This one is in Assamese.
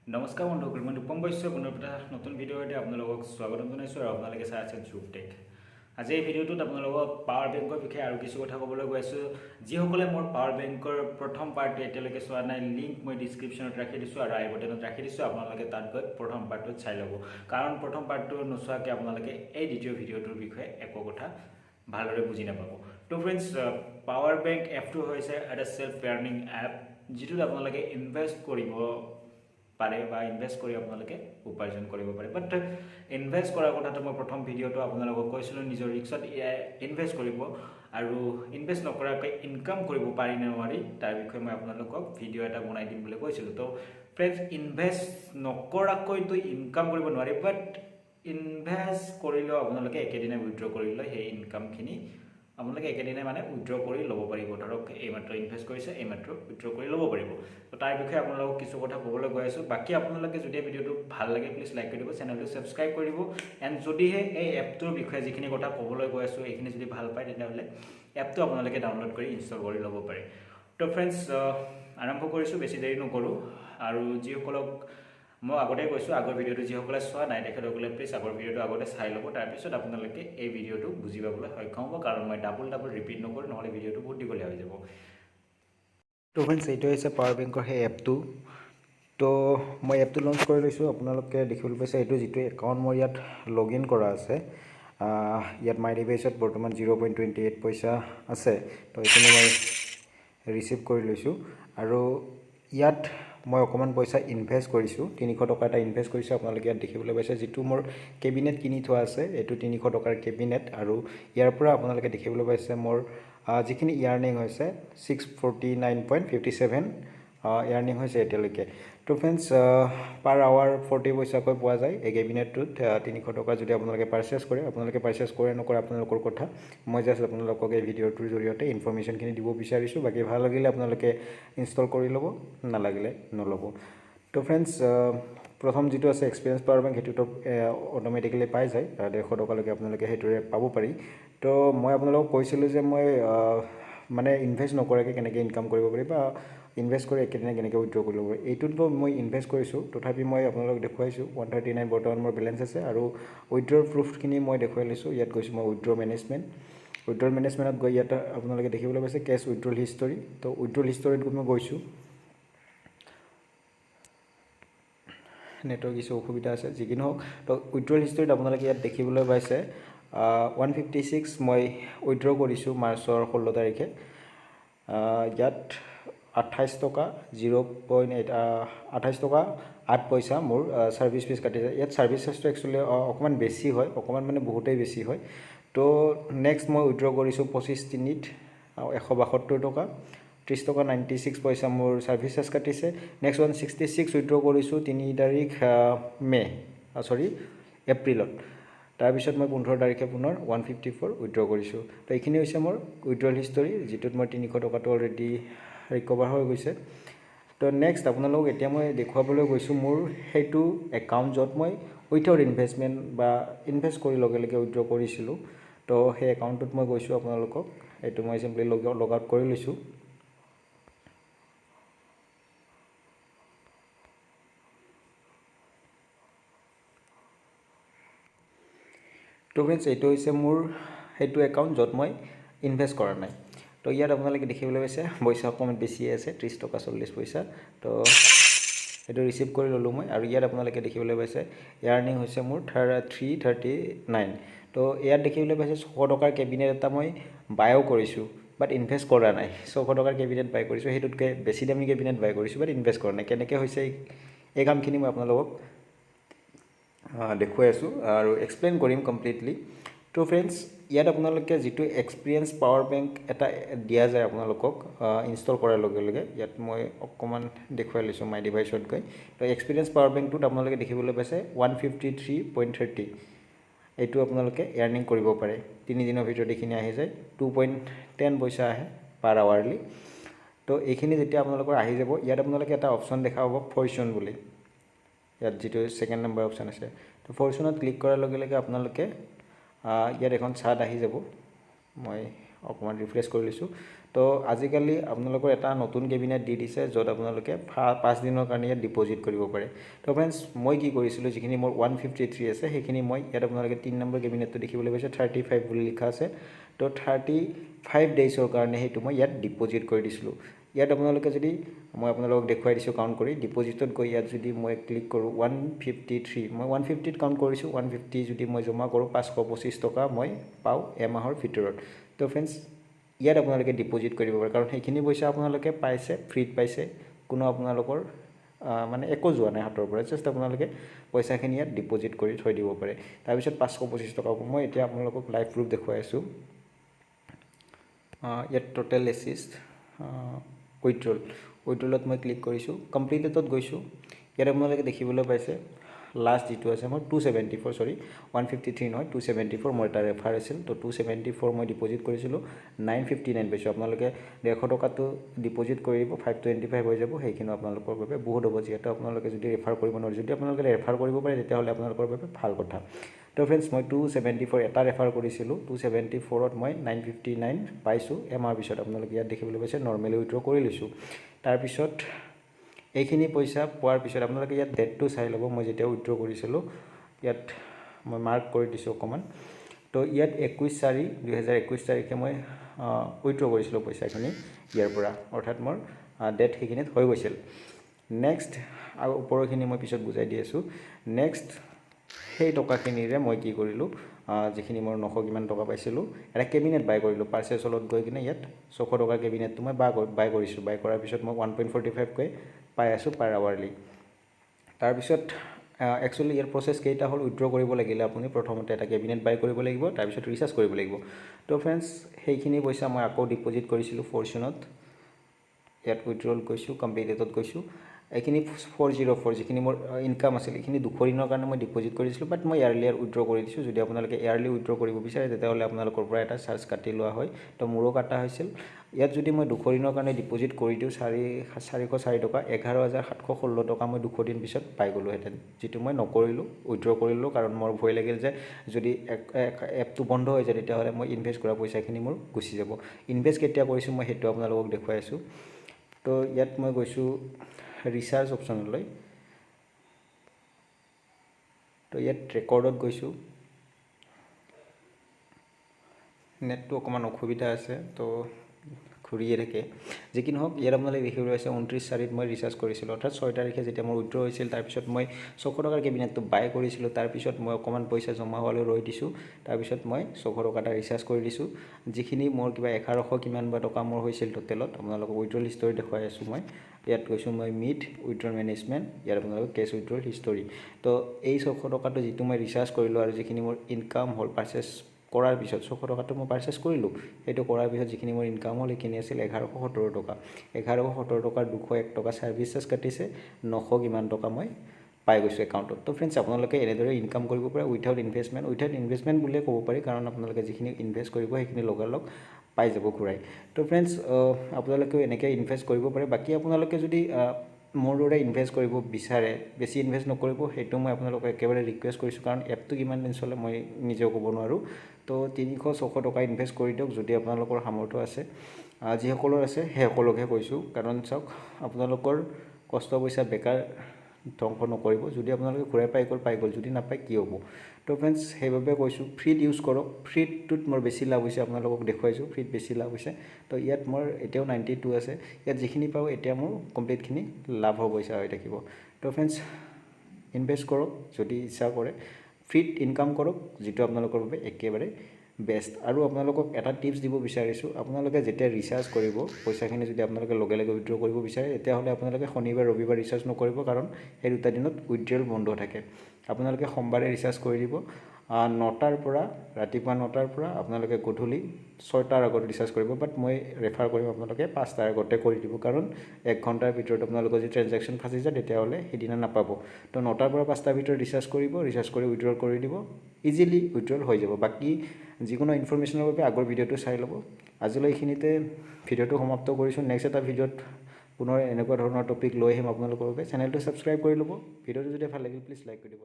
নমস্কাৰ বন্ধুসকল, মই ৰূপম বৈশ্য পুনৰ এটা নতুন ভিডিঅ'তে আপোনালোকক স্বাগতম জনাইছোঁ আৰু আপোনালোকে চাই আছে জুপটেক। আজি এই ভিডিঅ'টোত আপোনালোকক পাৱাৰ বেংকৰ বিষয়ে আৰু কিছু কথা ক'বলৈ গৈ আছোঁ। যিসকলে মোৰ পাৱাৰ বেংকৰ প্ৰথম পাৰ্টটো এতিয়ালৈকে চোৱা নাই, লিংক মই ডিছক্ৰিপশ্যনত ৰাখি দিছোঁ আৰু আই বটনত ৰাখি দিছোঁ। আপোনালোকে তাত গৈ প্ৰথম পাৰ্টটোত চাই ল'ব, কাৰণ প্ৰথম পাৰ্টটো নোচোৱাকৈ আপোনালোকে এই দ্বিতীয় ভিডিঅ'টোৰ বিষয়ে একো কথা ভালদৰে বুজি নাপাব। তো ফ্ৰেণ্ডছ, পাৱাৰ বেংক এপটো হৈছে এটা সেল্ফ আৰ্নিং এপ, যিটোত আপোনালোকে ইনভেষ্ট কৰিব পাৰে বা ইনভেষ্ট কৰি আপোনালোকে উপাৰ্জন কৰিব পাৰে। বাট ইনভেষ্ট কৰাৰ কথাটো মই প্ৰথম ভিডিঅ'টো আপোনালোকক কৈছিলোঁ, নিজৰ ৰিক্সত ইনভেষ্ট কৰিব আৰু ইনভেষ্ট নকৰাকৈ ইনকাম কৰিব পাৰি নে নোৱাৰি তাৰ বিষয়ে মই আপোনালোকক ভিডিঅ' এটা বনাই দিম বুলি কৈছিলোঁ। তো ফ্ৰেণ্ডছ, ইনভেষ্ট নকৰাকৈতো ইনকাম কৰিব নোৱাৰি, বাট ইনভেষ্ট কৰিলেও আপোনালোকে একেদিনাই উইথড্ৰ কৰিলে সেই ইনকামখিনি আপোনালোকে একেদিনাই মানে উইথড্ৰ কৰি ল'ব পাৰিব। ধৰক এইমাত্ৰ ইনভেষ্ট কৰিছে, এইমাত্ৰ উইথড্ৰ কৰি ল'ব পাৰিব। তো তাৰ বিষয়ে আপোনালোকক কিছু কথা ক'বলৈ গৈ আছোঁ। বাকী আপোনালোকে যদি ভিডিঅ'টো ভাল লাগে প্লিজ লাইক কৰি দিব, চেনেলটো ছাবস্ক্ৰাইব কৰি দিব। এণ্ড যদিহে এই এপটোৰ বিষয়ে যিখিনি কথা ক'বলৈ গৈ আছোঁ এইখিনি যদি ভাল পায়, তেতিয়াহ'লে এপটো আপোনালোকে ডাউনলোড কৰি ইনষ্টল কৰি ল'ব পাৰে। তো ফ্ৰেণ্ডছ, আৰম্ভ কৰিছোঁ, বেছি দেৰি নকৰোঁ। আৰু যিসকলক মই আগতে কৈছোঁ, আগৰ ভিডিঅ'টো যিসকলে চোৱা নাই তেখেতসকলে প্লিজ আগৰ ভিডিঅ'টো আগতে চাই ল'ব, তাৰপিছত আপোনালোকে এই ভিডিঅ'টো বুজি পাবলৈ সক্ষম হ'ব, কাৰণ মই ডাবল ৰিপিট নকৰোঁ, নহ'লে ভিডিঅ'টো বহুত দীঘলীয়া হৈ যাব। তো ফ্ৰেণ্ডছ, এইটো হৈছে পাৱাৰ বেংকৰ সেই এপটো। তো মই এপটো লঞ্চ কৰি লৈছোঁ। আপোনালোকে দেখিবলৈ পাইছে এইটো যিটো একাউণ্ট মোৰ ইয়াত লগ ইন কৰা আছে, ইয়াত মাই ডিভাইচত বৰ্তমান 0.28 পইচা আছে। তো এইখিনি মই ৰিচিভ কৰি লৈছোঁ আৰু ইয়াত মই অকণমান পইচা ইনভেষ্ট কৰিছোঁ, 300 টকা এটা ইনভেষ্ট কৰিছোঁ। আপোনালোকে ইয়াত দেখিবলৈ পাইছে যিটো মোৰ কেবিনেট কিনি থোৱা আছে, এইটো 300 টকাৰ কেবিনেট। আৰু ইয়াৰ পৰা আপোনালোকে দেখিবলৈ পাইছে মোৰ যিখিনি ইয়াৰ্নিং হৈছে 649.57 ইয়াৰ্নিং হৈছে এতিয়ালৈকে। তো ফ্ৰেণ্ডছ, পাৰ আৱাৰ 40 পইচাকৈ পোৱা যায় এই কেবিনেটটোত। 300 টকা যদি আপোনালোকে পাৰ্চেছ কৰে, আপোনালোকে পাৰ্চেছ কৰে নকৰে আপোনালোকৰ কথা। মই জাষ্ট আপোনালোকক এই ভিডিঅ'টোৰ জৰিয়তে ইনফৰ্মেশ্যনখিনি দিব বিচাৰিছোঁ। বাকী ভাল লাগিলে আপোনালোকে ইনষ্টল কৰি ল'ব, নালাগিলে নল'ব। তো ফ্ৰেণ্ডছ, প্ৰথম যিটো আছে এক্সপিৰিয়েঞ্চ পাৱাৰ বেংক, সেইটোতো অট'মেটিকেলি পাই যায়, 150 টকালৈকে আপোনালোকে সেইটোৰে পাব পাৰি। তো মই আপোনালোকক কৈছিলোঁ যে মই মানে ইনভেষ্ট নকৰাকৈ কেনেকৈ ইনকাম কৰিব পাৰি বা ইনভেষ্ট কৰি একেদিনাই কেনেকৈ উইথড্ৰ কৰিব পাৰি। এইটোতো মই ইনভেষ্ট কৰিছোঁ, তথাপি মই আপোনালোকক দেখুৱাইছোঁ 139 বৰ্তমান মোৰ বেলেঞ্চ আছে। আৰু উইথড্ৰৰ প্ৰুফখিনি মই দেখুৱাই লৈছোঁ। ইয়াত গৈছোঁ মই উইথড্ৰ মেনেজমেণ্ট, উইথড্ৰল মেনেজমেণ্টত গৈ ইয়াত আপোনালোকে দেখিবলৈ পাইছে কেছ উইথড্ৰল হিষ্টৰী। তো উইথড্ৰল হিষ্টৰীত মই গৈছোঁ, নেটৱৰ্ক কিছু অসুবিধা আছে, যি কি নহওক। তো উইথড্ৰল হিষ্টৰীত আপোনালোকে ইয়াত দেখিবলৈ পাইছে 156 মই উইথড্ৰ কৰিছোঁ মাৰ্চৰ 16 তাৰিখে। ইয়াত 28 টকা 28 টকা 8 পইচা মোৰ ছাৰ্ভিচ ফিজ কাটিছে। ইয়াত ছাৰ্ভিচ চাৰ্জটো একচুৱেলি অকণমান বেছি হয়, অকণমান মানে বহুতেই বেছি হয়। তো নেক্সট মই উইথড্ৰ কৰিছোঁ 25/3 172 টকা 30 টকা 96 পইচা মোৰ ছাৰ্ভিচ চাৰ্জ কাটিছে। নেক্সট 166 উইথড্ৰ কৰিছোঁ 3 তাৰিখ এপ্ৰিলত। তাৰপিছত মই 15 তাৰিখে পুনৰ 154 উইথড্ৰ কৰিছোঁ। তো এইখিনি হৈছে মোৰ উইথড্ৰল হিষ্টৰী, যিটোত মই 300 টকাটো অলৰেডি ৰিকভাৰ হৈ গৈছে। তো নেক্সট আপোনালোকক এতিয়া মই দেখুৱাবলৈ গৈছোঁ মোৰ সেইটো একাউণ্ট য'ত মই উইথআউট ইনভেষ্টমেণ্ট বা ইনভেষ্ট কৰি লগে লগে উইথড্ৰ কৰিছিলোঁ। তো সেই একাউণ্টটোত মই গৈছোঁ আপোনালোকক, এইটো মই চিম্পলি লগ আউট কৰি লৈছোঁ। তো ফ্ৰেণ্ডছ, এইটো হৈছে মোৰ সেইটো একাউণ্ট য'ত মই ইনভেষ্ট কৰা নাই। তো ইয়াত আপোনালোকে দেখিবলৈ পাইছে পইচা অকণমান বেছিয়ে আছে, 30 টকা 40 পইচা। তো সেইটো ৰিচিভ কৰি ল'লোঁ মই। আৰু ইয়াত আপোনালোকে দেখিবলৈ পাইছে ইয়াৰ্নিং হৈছে মোৰ 339। তো ইয়াত দেখিবলৈ পাইছে 100 টকাৰ কেবিনেট এটা মই বায়ো কৰিছোঁ, বাট ইনভেষ্ট কৰা নাই। 100 টকাৰ কেবিনেট বাই কৰিছোঁ, সেইটোতকৈ বেছি দামী কেবিনেট বাই কৰিছোঁ, বাট ইনভেষ্ট কৰা নাই। কেনেকৈ হৈছে এই কামখিনি মই আপোনালোকক দেখুৱাই আছোঁ আৰু এক্সপ্লেইন কৰিম কমপ্লিটলি। তো ফ্ৰেণ্ডছ, ইয়াত আপোনালোকে যিটো এক্সপিৰিয়েঞ্চ পাৱাৰ বেংক এটা দিয়া যায় আপোনালোকক ইনষ্টল কৰাৰ লগে লগে, ইয়াত মই অকণমান দেখুৱাই লৈছোঁ মাই ডিভাইচত গৈ। তো এক্সপিৰিয়েঞ্চ পাৱাৰ বেংকটোত আপোনালোকে দেখিবলৈ পাইছে 153.30 এইটো আপোনালোকে ইয়াৰ্নিং কৰিব পাৰে। 3 দিনৰ ভিতৰত এইখিনি আহি যায়, 2.10 পইচা আহে পাৰ আৱাৰলি। তো এইখিনি যেতিয়া আপোনালোকৰ আহি যাব, ইয়াত আপোনালোকে এটা অপশ্যন দেখা পাব ফৰচুন বুলি, ইয়াত যিটো ছেকেণ্ড নম্বৰ অপশ্যন আছে। তো ফৰচুনত ক্লিক কৰাৰ লগে লগে আপোনালোকে ইয়াত এখন চাৰ্ট আহি যাব। মই অকণমান ৰিফ্ৰেছ কৰি লৈছোঁ তো আজিকালি আপোনালোকৰ এটা নতুন কেবিনেট দি দিছে য'ত আপোনালোকে 5 দিনৰ কাৰণে ইয়াত ডিপ'জিট কৰিব পাৰে তো ফ্ৰেণ্ডছ মই কি কৰিছিলোঁ যিখিনি মোৰ 153 আছে সেইখিনি মই ইয়াত আপোনালোকে 3 নম্বৰ কেবিনেটটো দেখিবলৈ পাইছে 35 বুলি লিখা আছে তো 35 ডেইজৰ কাৰণে সেইটো মই ইয়াত ডিপ'জিট কৰি দিছিলোঁ ইয়াত আপোনালোকে যদি মই আপোনালোকক দেখুৱাই দিছোঁ কাউণ্ট কৰি ডিপ'জিটত গৈ ইয়াত যদি মই ক্লিক কৰোঁ 153 মই 150ত কাউণ্ট কৰিছোঁ 150 যদি মই জমা কৰোঁ 525 টকা মই পাওঁ এমাহৰ ভিতৰত তো ফ্ৰেণ্ডছ ইয়াত আপোনালোকে ডিপ'জিট কৰিব পাৰে কাৰণ সেইখিনি পইচা আপোনালোকে পাইছে ফ্ৰীত পাইছে কোনো আপোনালোকৰ মানে একো যোৱা নাই হাতৰ পৰা জাষ্ট আপোনালোকে পইচাখিনি ইয়াত ডিপ'জিট কৰি থৈ দিব পাৰে তাৰপিছত 525 টকা মই এতিয়া আপোনালোকক লাইভ প্ৰুফ দেখুৱাই আছোঁ ইয়াত টোটেল এছিষ্ট উইথড্ৰলত মই ক্লিক কৰিছোঁ কমপ্লিটেডত গৈছোঁ ইয়াত আপোনালোকে দেখিবলৈ পাইছে লাষ্ট যিটো আছে মই 274 সৰি 153 নহয় 274 মোৰ এটা ৰেফাৰ আছিল তো 274 মই ডিপ'জিট কৰিছিলোঁ 959 পাইছোঁ আপোনালোকে 150 টকাটো ডিপ'জিট কৰিব 525 হৈ যাব সেইখিনি আপোনালোকৰ বাবে বহুত হ'ব যিহেতু আপোনালোকে যদি ৰেফাৰ কৰিব নোৱাৰে যদি আপোনালোকে ৰেফাৰ কৰিব পাৰে তেতিয়াহ'লে আপোনালোকৰ বাবে ভাল কথা তো ফ্ৰেণ্ডছ মই 274 এটা ৰেফাৰ কৰিছিলোঁ 274ত মই 959 পাইছোঁ এমাহৰ পিছত আপোনালোকে ইয়াত দেখিবলৈ পাইছে নৰ্মেলি উইথড্ৰ কৰি লৈছোঁ তাৰপিছত এইখিনি পইচা পোৱাৰ পিছত আপোনালোকে ইয়াত ডেটটো চাই ল'ব মই যেতিয়া উইথড্ৰ কৰিছিলোঁ ইয়াত মই মাৰ্ক কৰি দিছোঁ অকণমান তো ইয়াত 21/4/2021 তাৰিখে মই উইথড্ৰ কৰিছিলোঁ পইচাখিনি ইয়াৰ পৰা অৰ্থাৎ মোৰ ডেট সেইখিনিত হৈ গৈছিল নেক্সট আৰু ওপৰখিনি মই পিছত বুজাই দি আছোঁ নেক্সট সেই টকাখিনিৰে মই কি কৰিলোঁ যিখিনি মোৰ 900 কিমান টকা পাইছিলোঁ এটা কেবিনেট বাই কৰিলোঁ পাৰ্চেছত গৈ কিনে ইয়াত 600 টকাৰ কেবিনেটটো মই বাই কৰিছোঁ বাই কৰাৰ পিছত মই 1.45 কৈ পাই আছোঁ পাৰ আৱাৰলি তাৰপিছত একচুৱেলি ইয়াৰ প্ৰচেছ কেইটা হ'ল উইথড্ৰ কৰিব লাগিলে আপুনি প্ৰথমতে এটা কেবিনেট বাই কৰিব লাগিব তাৰপিছত ৰিচাৰ্জ কৰিব লাগিব তো ফ্ৰেণ্ডছ সেইখিনি পইচা মই আকৌ ডিপ'জিট কৰিছিলোঁ ফৰচুনত ইয়াত উইথড্ৰল গৈছোঁ কমপ্লিটেডত গৈছোঁ এইখিনি 404 যিখিনি মোৰ ইনকাম আছিল এইখিনি 200 দিনৰ কাৰণে মই ডিপ'জিট কৰিছিলোঁ বাট মই ইয়াৰলিয়াৰ উইথড্ৰ কৰি দিছোঁ যদি আপোনালোকে ইয়াৰলি উইথড্ৰ কৰিব বিচাৰে তেতিয়াহ'লে আপোনালোকৰ পৰা এটা চাৰ্জ কাটি লোৱা হয় তো মোৰো কাটা হৈছিল ইয়াত যদি মই 200 দিনৰ কাৰণে ডিপ'জিট কৰি দিওঁ 404 টকা 11,716 টকা মই 200 দিন পিছত পাই গ'লোহেঁতেন যিটো মই নকৰিলোঁ উইথড্ৰ কৰিলোঁ কাৰণ মোৰ ভয় লাগিল যে যদি এপটো বন্ধ হৈ যায় তেতিয়াহ'লে মই ইনভেষ্ট কৰা পইচাখিনি মোৰ গুচি যাব ইনভেষ্ট কেতিয়া কৰিছোঁ মই সেইটো আপোনালোকক দেখুৱাই আছোঁ তো ইয়াত মই গৈছোঁ ৰিচাৰ্জ অপশ্যনলৈ তো ইয়াত ৰেকৰ্ডত গৈছোঁ নেটটো অকণমান অসুবিধা আছে তো ঘূৰিয়ে থাকে যি কি নহওক ইয়াত আপোনালোকে দেখিবলৈ পাইছে 29/4 মই ৰিচাৰ্জ কৰিছিলোঁ অৰ্থাৎ 6 তাৰিখে যেতিয়া মোৰ উইথড্ৰ হৈছিল তাৰপিছত মই 600 টকাৰ কেবিনেটটো বাই কৰিছিলোঁ তাৰপিছত মই অকণমান পইচা জমা হোৱালৈ ৰৈ দিছোঁ তাৰপিছত মই 600 টকা এটা ৰিচাৰ্জ কৰি দিছোঁ যিখিনি মোৰ কিবা 1100 কিমান বা টকা মোৰ হৈছিল টোটেলত আপোনালোকক উইথড্ৰল হিষ্টৰী দেখুৱাই আছোঁ মই ইয়াত গৈছোঁ মই মিট উইথড্ৰল মেনেজমেণ্ট ইয়াত আপোনালোকক কেছ উইথড্ৰল হিষ্টৰী তো এই 600 টকাটো যিটো মই ৰিচাৰ্জ কৰিলোঁ আৰু যিখিনি মোৰ ইনকাম হ'ল পাৰ্চেছ কৰাৰ পিছত 600 টকাটো মই পাৰ্চেছ কৰিলোঁ সেইটো কৰাৰ পিছত যিখিনি মোৰ ইনকাম হ'ল সেইখিনি আছিল 1170 টকা 1170 টকাৰ 201 টকা ছাৰ্ভিচ চাৰ্জ কাটিছে 900 কিমান টকা মই পাই গৈছোঁ একাউণ্টত তো ফ্ৰেণ্ডছ আপোনালোকে এনেদৰে ইনকাম কৰিব পাৰে উইথাউট ইনভেষ্টমেণ্ট বুলিয়ে ক'ব পাৰি কাৰণ আপোনালোকে যিখিনি ইনভেষ্ট কৰিব সেইখিনি লগালগ পাই যাব ঘূৰাই তো ফ্ৰেণ্ডছ আপোনালোকেও এনেকৈ ইনভেষ্ট কৰিব পাৰে বাকী আপোনালোকে যদি মোৰ দৰে ইনভেষ্ট কৰিব বিচাৰে বেছি ইনভেষ্ট নকৰিব সেইটো মই আপোনালোকক একেবাৰে ৰিকুৱেষ্ট কৰিছোঁ কাৰণ এপটো কিমান দিন চলে মই নিজেও ক'ব নোৱাৰোঁ তো 300-600 টকা ইনভেষ্ট কৰি দিয়ক যদি আপোনালোকৰ সামৰ্থ্য আছে যিসকলৰ আছে সেইসকলকহে কৈছোঁ কাৰণ চাওক আপোনালোকৰ কষ্ট পইচা বেকাৰ ধ্বংস নকৰিব যদি আপোনালোকে ঘূৰাই পাই গ'ল যদি নাপায় কি হ'ব তো ফ্ৰেণ্ডছ সেইবাবে কৈছোঁ ফ্ৰীত ইউজ কৰক ফ্ৰীটোত মোৰ বেছি লাভ হৈছে আপোনালোকক দেখুৱাইছোঁ ফ্ৰীত বেছি লাভ হৈছে তো ইয়াত মোৰ এতিয়াও 92 আছে ইয়াত যিখিনি পাওঁ এতিয়া মোৰ কমপ্লিটখিনি লাভ হ'ব পইচা হৈ থাকিব তো ফ্ৰেণ্ডছ ইনভেষ্ট কৰক যদি ইচ্ছা কৰে ফ্ৰীত ইনকাম কৰক যিটো আপোনালোকৰ বাবে একেবাৰে বেষ্ট আৰু আপোনালোকক এটা টিপছ দিব বিচাৰিছোঁ আপোনালোকে যেতিয়া ৰিচাৰ্জ কৰিব পইচাখিনি যদি আপোনালোকে লগে লগে উইথড্ৰ কৰিব বিচাৰে তেতিয়াহ'লে আপোনালোকে শনিবাৰ ৰবিবাৰ ৰিচাৰ্জ নকৰিব কাৰণ সেই দুটা দিনত উইথড্ৰল বন্ধ থাকে আপোনালোকে সোমবাৰে ৰিচাৰ্জ কৰি দিব 9টাৰ পৰা ৰাতিপুৱা 9টাৰ পৰা আপোনালোকে গধূলি 6টাৰ আগত ৰিচাৰ্জ কৰিব বাট মই ৰেফাৰ কৰিম আপোনালোকে 5টাৰ আগতে কৰি দিব কাৰণ 1 ঘণ্টাৰ ভিতৰত আপোনালোকৰ যদি ট্ৰেনজেকশ্যন ফাঁচি যায় তেতিয়াহ'লে সেইদিনা নাপাব তো 9টাৰ পৰা 5টাৰ ভিতৰত ৰিচাৰ্জ কৰিব ৰিচাৰ্জ কৰি উইথড্ৰল কৰি দিব ইজিলি উইথড্ৰল হৈ যাব বাকী যিকোনো ইনফৰমেশ্যনৰ বাবে আগৰ ভিডিঅ'টো চাই ল'ব আজিলৈ এইখিনিতে ভিডিঅ'টো সমাপ্ত কৰিছোঁ নেক্সট এটা ভিডিঅ'ত পুনৰ এনেকুৱা ধৰণৰ টপিক লৈ আহিম আপোনালোকৰ বাবে চেনেলটো ছাবস্ক্ৰাইব কৰি ল'ব ভিডিঅ'টো যদি ভাল লাগিল প্লিজ লাইক কৰি দিব